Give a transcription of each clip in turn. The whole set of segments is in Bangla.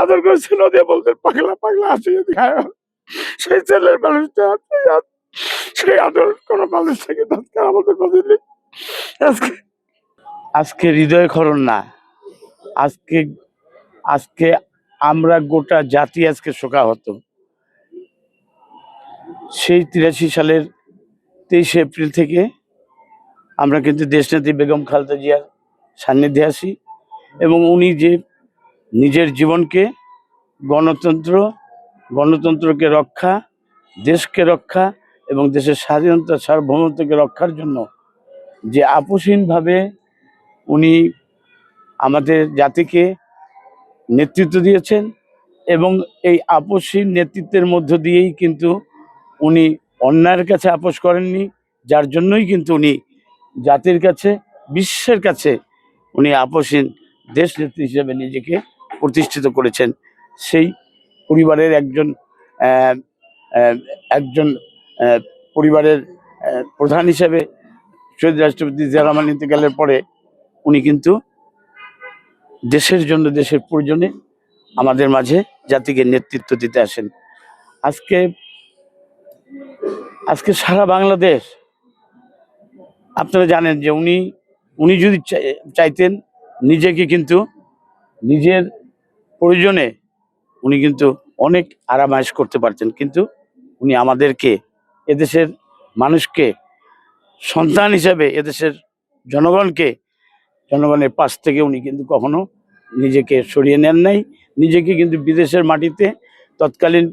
আদর করেছিল দিয়ে বলতেন পাগলা পাগলা আসে যদি খায়। সেই ছেলের মানুষটা সেই আদর কোনো মানুষ থেকে তাৎকার আমাদের বলেনি। আজকে আজকে হৃদয় খরণ না, আজকে আজকে আমরা গোটা জাতি আজকে শোকাহত। সেই 83 সালের 23 এপ্রিল থেকে আমরা কিন্তু দেশনেত্রী বেগম খালেদা জিয়ার সান্নিধ্যে আসি এবং উনি যে নিজের জীবনকে গণতন্ত্রকে রক্ষা, দেশকে রক্ষা এবং দেশের স্বাধীনতা সার্বভৌমত্বকে রক্ষার জন্য যে আপোষহীনভাবে উনি আমাদের জাতিকে নেতৃত্ব দিয়েছেন এবং এই আপোষহীন নেতৃত্বের মধ্য দিয়েই কিন্তু উনি অন্যায়ের কাছে আপোষ করেননি, যার জন্যই কিন্তু উনি জাতির কাছে, বিশ্বের কাছে উনি আপোষহীন দেশ নেত্রী হিসেবে নিজেকে প্রতিষ্ঠিত করেছেন। সেই পরিবারের একজন পরিবারের প্রধান হিসেবে শহীদ রাষ্ট্রপতি জিয়া রহমান ইন্তেকালের পরে উনি কিন্তু দেশের জন্য, দেশের প্রয়োজনে আমাদের মাঝে জাতিকে নেতৃত্ব দিতে আসেন। আজকে সারা বাংলাদেশ, আপনারা জানেন যে উনি যদি চাইতেন নিজেকে কিন্তু নিজের প্রয়োজনে উনি কিন্তু অনেক আরামায়েশ করতে পারতেন, কিন্তু উনি আমাদেরকে, এদেশের মানুষকে সন্তান হিসেবে, এদেশের জনগণের পাশ থেকে উনি কিন্তু কখনো নিজেকে সরিয়ে নেন নাই। নিজেকে কিন্তু বিদেশের মাটিতে তৎকালীন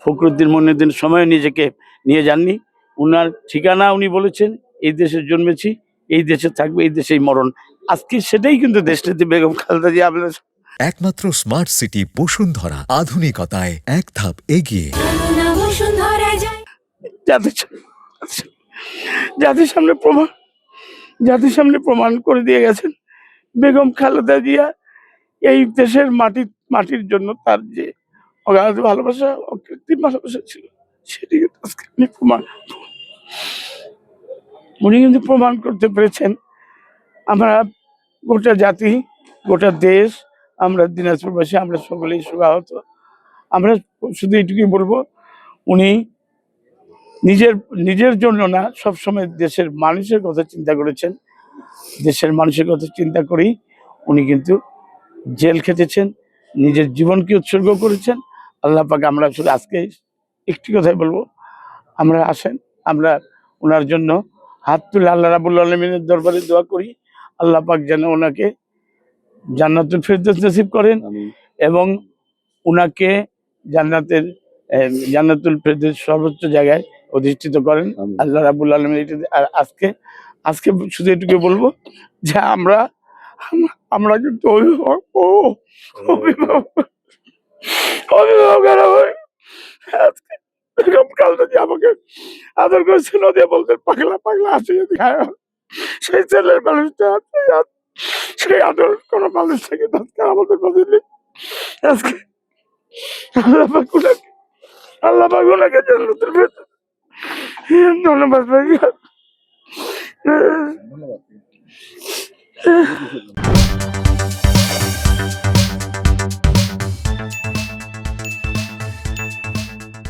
ফখরুদ্দিন মইনুদ্দিন সময়ে নিজেকে নিয়ে যাননি। উনার ঠিকানা উনি বলেছেন, এই দেশে জন্মেছি, এই দেশে থাকবে, এই দেশেই মরণ। আজকে সেটাই কিন্তু দেশনেত্রী বেগম খালেদা জিয়া একমাত্র স্মার্ট সিটি বসুন্ধরা, আধুনিকতায় এক ধাপ এগিয়ে। জাতির সামনে প্রমাণ করে দিয়ে গেছেন বেগম খালেদা জিয়া এই দেশের মাটির জন্য তার যে অগাধ ভালোবাসা, অকৃত্রিম ভালোবাসা ছিল, সেটি আজকে উনি কিন্তু প্রমাণ করতে পেরেছেন। আমরা গোটা জাতি, গোটা দেশ, আমরা দিনাজপুরবাসী, আমরা সকলেই শোকাহত। আমরা শুধু এইটুকুই বলবো, উনি নিজের জন্য না, সবসময় দেশের মানুষের কথা চিন্তা করেছেন। দেশের মানুষের কথা চিন্তা করেই উনি কিন্তু জেল খেটেছেন, নিজের জীবনকে উৎসর্গ করেছেন। আল্লাহ পাক, আমরা শুধু আজকে একটি কথাই বলবো, আমরা আসেন, আমরা ওনার জন্য হাত তুলে আল্লাহ রাব্বুল আলামিনের দরবারে দোয়া করি, আল্লাহ পাক যেন ওনাকে জান্নাতুল ফেরদৌস নসিব করেন এবং ওনাকে জান্নাতুল ফেরদৌস সর্বোচ্চ জায়গায় অধিষ্ঠিত করেন আল্লাহ রাব্বুল আলামিন। আর আজকে শুধু এটুকু বলবো যে আমরা কিন্তু আজকে বেগম খালেদা জিয়া আমাকে আদর করেছিল দিয়ে বলতেন পাগলা পাগলা আসে যদি খায়। সেই ছেলের মানুষটা সেই আদর কোনো মানুষ থেকে তাৎকার আমাদের বলেনি। আজকে আল্লাহ পাক ওনাকে জান্নাতুল ফেরদৌস। ধন্যবাদ ভাই।